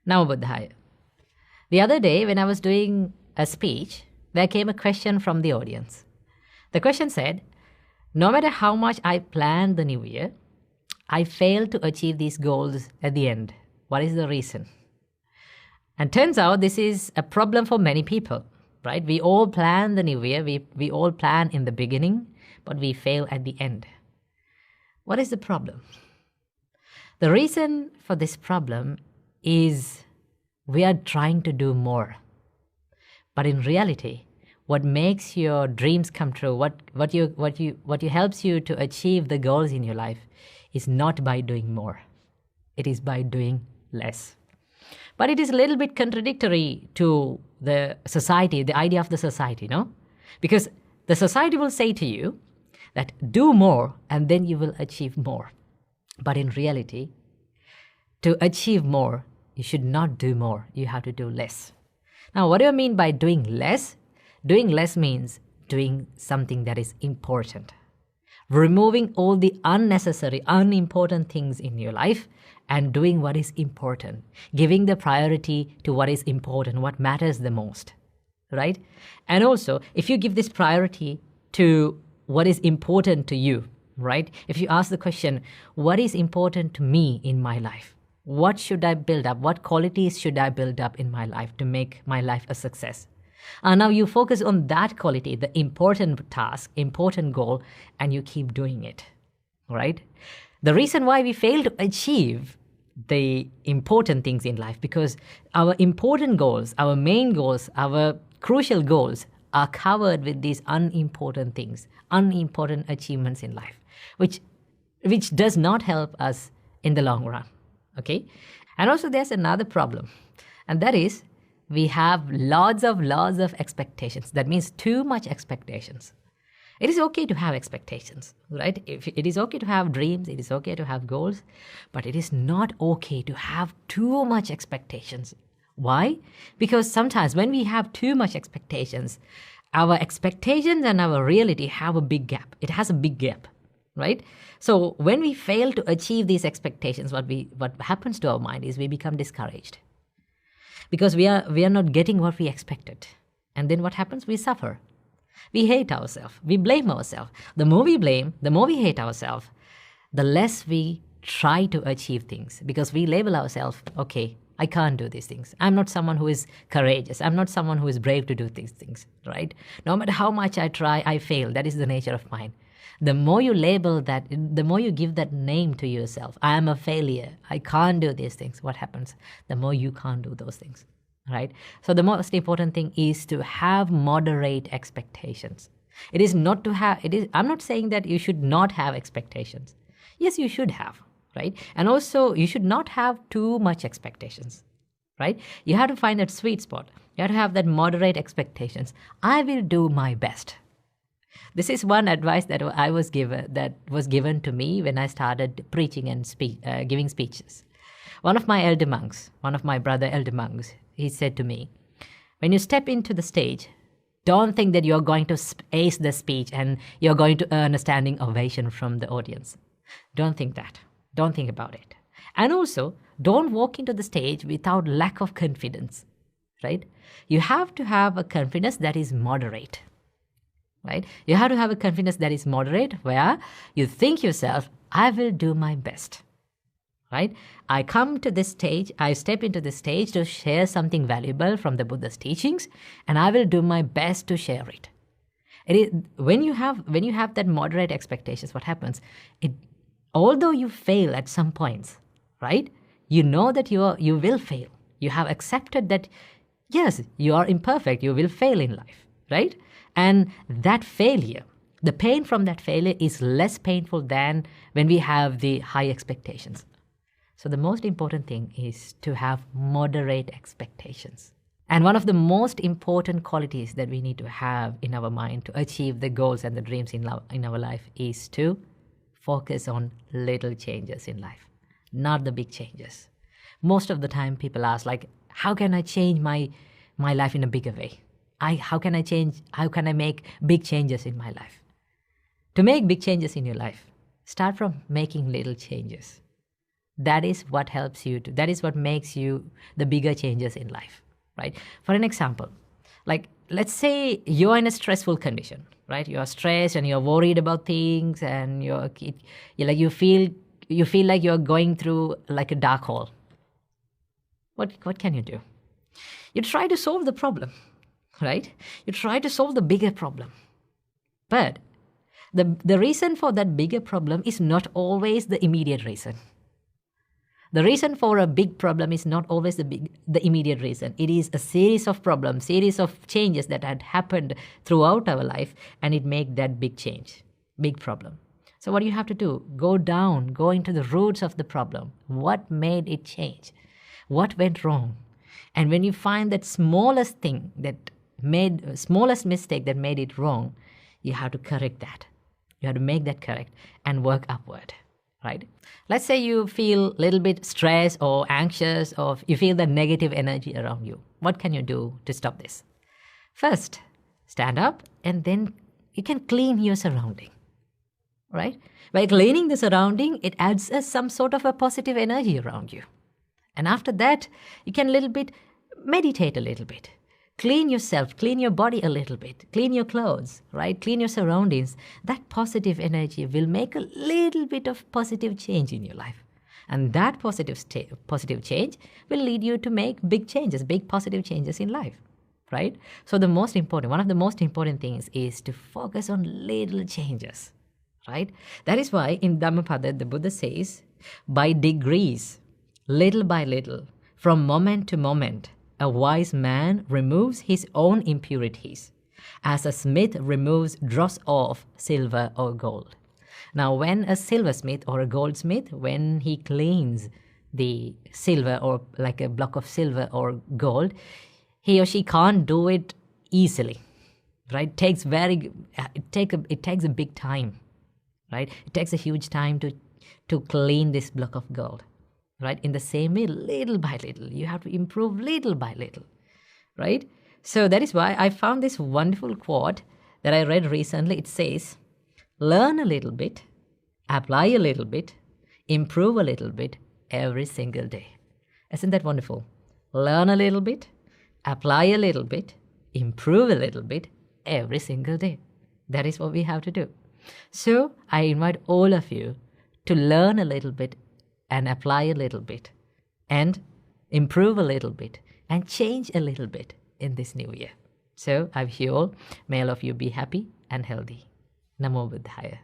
Now about the higher. The other day when I was doing a speech, there came a question from the audience. The question said, no matter how much I plan the new year, I fail to achieve these goals at the end. What is the reason? And turns out this is a problem for many people, right? We all plan the new year, we all plan in the beginning, but we fail at the end. What is the problem? The reason for this problem is we are trying to do more. But in reality, what makes your dreams come true, what helps you to achieve the goals in your life is not by doing more. It is by doing less. But it is a little bit contradictory to the society, the idea of the society, no? Because the society will say to you that do more and then you will achieve more. But in reality, to achieve more, you should not do more. You have to do less. Now, what do I mean by doing less? Doing less means doing something that is important. Removing all the unnecessary, unimportant things in your life and doing what is important. Giving the priority to what is important, what matters the most, right? And also, if you give this priority to what is important to you, right? If you ask the question, what is important to me in my life? What should I build up? What qualities should I build up in my life to make my life a success? And now you focus on that quality, the important task, important goal, and you keep doing it, right? The reason why we fail to achieve the important things in life, because our important goals, our main goals, our crucial goals are covered with these unimportant things, unimportant achievements in life, which does not help us in the long run, okay? And also there's another problem, and that is we have lots of expectations. That means too much expectations. It is okay to have expectations, right? It is okay to have dreams, it is okay to have goals, but it is not okay to have too much expectations. Why? Because sometimes when we have too much expectations, our expectations and our reality have a big gap. It has a big gap, right? So when we fail to achieve these expectations, what happens to our mind is we become discouraged. Because we are not getting what we expected. And then what happens? We suffer. We hate ourselves. We blame ourselves. The more we blame, the more we hate ourselves, the less we try to achieve things. Because we label ourselves, okay, I can't do these things. I'm not someone who is courageous. I'm not someone who is brave to do these things, right? No matter how much I try, I fail. That is the nature of mine. The more you label that, the more you give that name to yourself. I am a failure. I can't do these things. What happens? The more you can't do those things, right? So the most important thing is to have moderate expectations. It is not to have, I'm not saying that you should not have expectations. Yes, you should have, right? And also you should not have too much expectations, right? You have to find that sweet spot. You have to have that moderate expectations. I will do my best. This is one advice that was given to me when I started preaching and giving speeches. One of my brother elder monks, he said to me, when you step into the stage, don't think that you're going to ace the speech and you're going to earn a standing ovation from the audience. Don't think that. Don't think about it. And also, don't walk into the stage without lack of confidence, right? You have to have a confidence that is moderate. Right? You have to have a confidence that is moderate, where you think yourself, I will do my best. Right? I come to this stage, I step into this stage to share something valuable from the Buddha's teachings, and I will do my best to share it. When you have that moderate expectations, what happens? Although you fail at some points, right? You know that you will fail. You have accepted that, yes, you are imperfect, you will fail in life, right? And that failure, the pain from that failure is less painful than when we have the high expectations. So the most important thing is to have moderate expectations. And one of the most important qualities that we need to have in our mind to achieve the goals and the dreams in our life is to focus on little changes in life, not the big changes. Most of the time people ask, like, how can I change my life in a bigger way? How can I make big changes in my life? To make big changes in your life, start from making little changes. That is what helps you to, that is what makes you the bigger changes in life, right? For an example, like let's say you're in a stressful condition, right? You're stressed and you're worried about things, and you feel like you're going through like a dark hole. What can you do? You try to solve the problem, right? You try to solve the bigger problem. But the reason for that bigger problem is not always the immediate reason. The reason for a big problem is not always the immediate reason. It is a series of problems, series of changes that had happened throughout our life, and it made that big change, big problem. So what do you have to do? Go down, go into the roots of the problem. What made it change? What went wrong? And when you find that smallest mistake that made it wrong, you have to correct that. You have to make that correct and work upward, right? Let's say you feel a little bit stressed or anxious, or you feel the negative energy around you. What can you do to stop this? First, stand up, and then you can clean your surrounding, right? By cleaning the surrounding, it adds some sort of a positive energy around you. And after that, you can meditate a little bit. Clean yourself, clean your body a little bit, clean your clothes, right? Clean your surroundings. That positive energy will make a little bit of positive change in your life. And that positive change will lead you to make big changes, big positive changes in life, right? So one of the most important things is to focus on little changes, right? That is why in Dhammapada, the Buddha says, by degrees, little by little, from moment to moment, a wise man removes his own impurities, as a smith removes dross of silver or gold. Now, when a silversmith or a goldsmith, when he cleans the silver or like a block of silver or gold, he or she can't do it easily, right? It takes a big time, right? It takes a huge time to clean this block of gold. Right? In the same way, little by little, you have to improve little by little, right? So that is why I found this wonderful quote that I read recently. It says, learn a little bit, apply a little bit, improve a little bit every single day. Isn't that wonderful? Learn a little bit, apply a little bit, improve a little bit every single day. That is what we have to do. So I invite all of you to learn a little bit and apply a little bit and improve a little bit and change a little bit in this new year. So I wish you all, may all of you be happy and healthy. Namo Buddhaya.